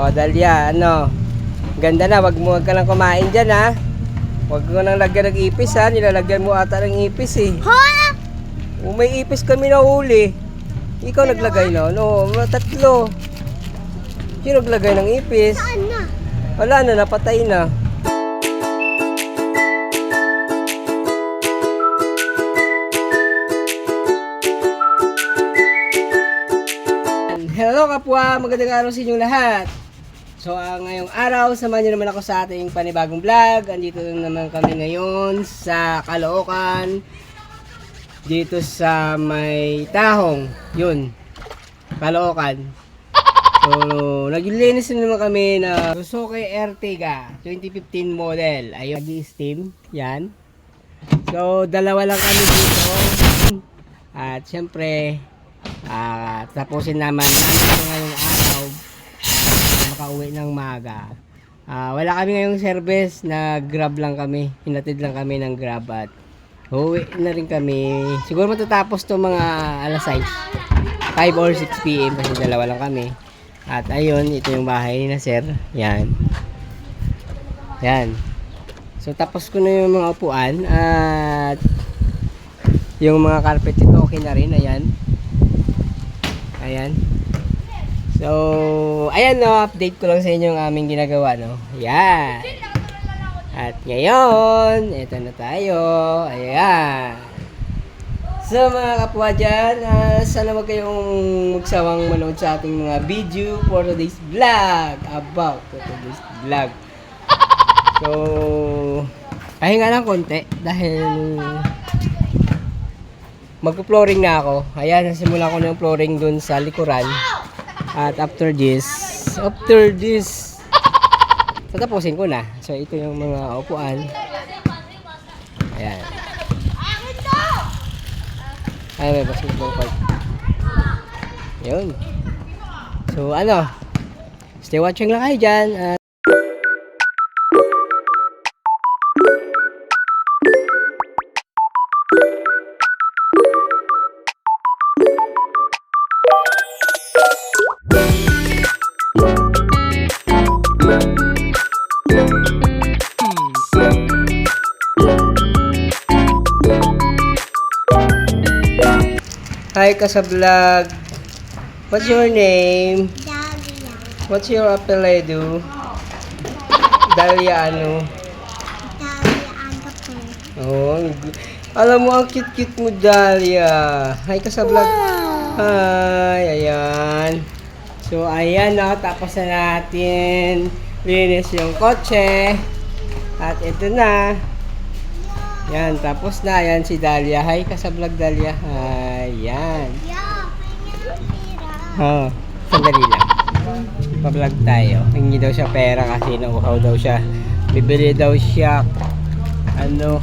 O, Dalia, ano? Ganda na, wag ka lang kumain dyan, ha? Wag mo nang lagyan ng ipis, ha? Nilalagyan mo ata ng ipis, eh. Hola! O, may ipis kami na huli. Ikaw naglagay na, no? Tatlo. Sino naglagay ng ipis? Saan na? Wala na, napatay na. Hello kapwa, magandang araw sa inyong lahat. So ngayong araw, samahan niyo naman ako sa ating panibagong vlog. Andito naman kami ngayon sa Caloocan. Dito sa may Tahong, yun, Caloocan. So naglilinis na naman kami na Suzuki Ertiga 2015 model. Ayun, nag-i-steam, yan. So dalawa lang kami dito. At syempre tapusin naman ngayong araw makauwi ng maga. Wala kami ngayong service, na grab lang kami, hinatid lang kami ng grab at uwi na rin kami. Siguro matatapos to mga alas 6 or 6 PM kasi dalawa lang kami. At ayun, ito yung bahay ni na sir, yan yan. So tapos ko na yung mga upuan at yung mga carpet ito okay na rin, ayan. Ayan. So, ayan, no, update ko lang sa inyo ang aming ginagawa, no. Ayan. At ngayon, eto na tayo. Ayan. So, mga kapwa dyan, sana wag kayong magsawang manood sa ating mga video for today's vlog. About today's vlog. So, pahinga lang konti dahil magpo-flooring na ako. Ayan, nasimula ko na yung flooring dun sa likuran. At after this, tatapusin ko na. So, ito yung mga upuan. Ayan. Ay, may basketball court. Yun. So, ano, stay watching lang kayo dyan. Hi Kasablog. What's your name? Dalia. What's your apelyido? Dalia ano? Dalia ano po? Oh, alam mo ang cute-cute mo, Dalia. Hi Kasablog. Hi, ayan. So ayan na, tapos na natin linis yung kotse. At ito na. Yan, tapos na. Yan si Dalia. Hi Kasablog, Dalia. Hi, yan. Sandali lang. Pa-vlog tayo. Hingi daw siya pera kasi nauhaw daw siya. Bibili daw siya ano?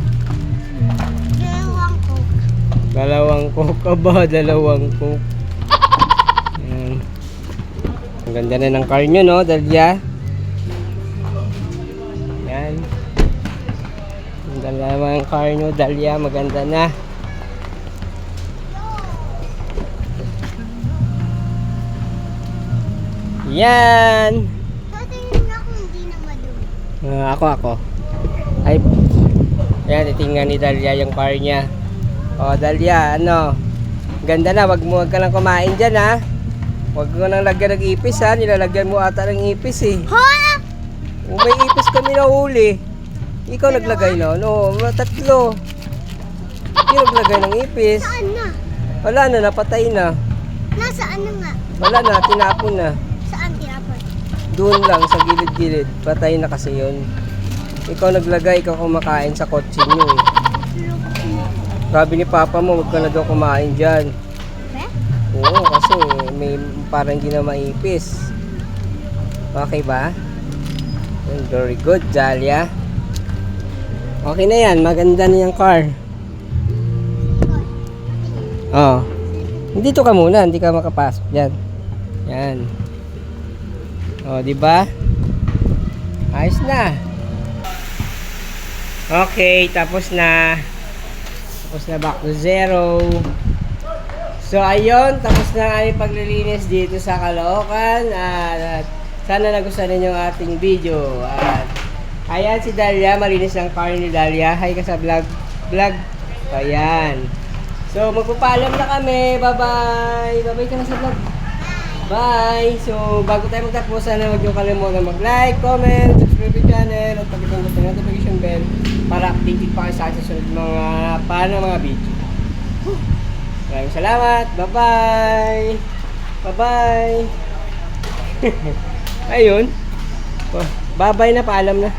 Dalawang coke. Aba, dalawang coke. Yan. Ang ganda na ng car nyo, no, Dalia? Yan. Ang dalawang car nyo, Dalia. Maganda na. Yan. Tatingin ako hindi na madumi. Ako. Ay, ayan, titingnan ni Dalia yung car niya. O, Dalia, ano? Ganda na, wag ka lang kumain dyan, ha? Wag mo nang lagyan ng ipis, ha? Nilalagyan mo ata ng ipis, eh. Hola! O, may ipis kami na huli. Ikaw naglagay na, no? Tatlo. Sino naglagay ng ipis? Saan na? Wala na, napatay na. Nasaan na nga? Wala na, tinapon na. Saan tinapon? Doon lang, sa gilid-gilid. Patay na kasi yun. Ikaw naglagay, ikaw kumakain sa kotse nyo, eh. Sabi ni Papa mo, wag ka na daw kumain dyan. Oo, kasi may parang hindi na maipis. Okay ba? Very good, Dalia. Okay na yan, maganda na yung car. Oh. Dito ka muna, hindi ka makapasok diyan. Yan. Oh, di ba? Ayos na. Okay, tapos na. Tapos na, back to zero. So ayun, tapos na ang aming paglilinis dito sa Caloocan. At Sana nagustuhan ninyo ang ating video. At ayan si Dalia, malinis ang car ni Dalia. Hi ka sa vlog. Ayan. So magpapaalam na kami. Bye-bye. Bye-bye ka na sa vlog. Bye! So, bago tayo magtapos, sana huwag niyo kalimutan mag-like, comment, subscribe yung channel, at pag-itong sa notification bell para updated pa kayo sa ating sunod mga video. Maraming salamat! Bye-bye! Bye-bye! Ayun. Bye-bye na, paalam na.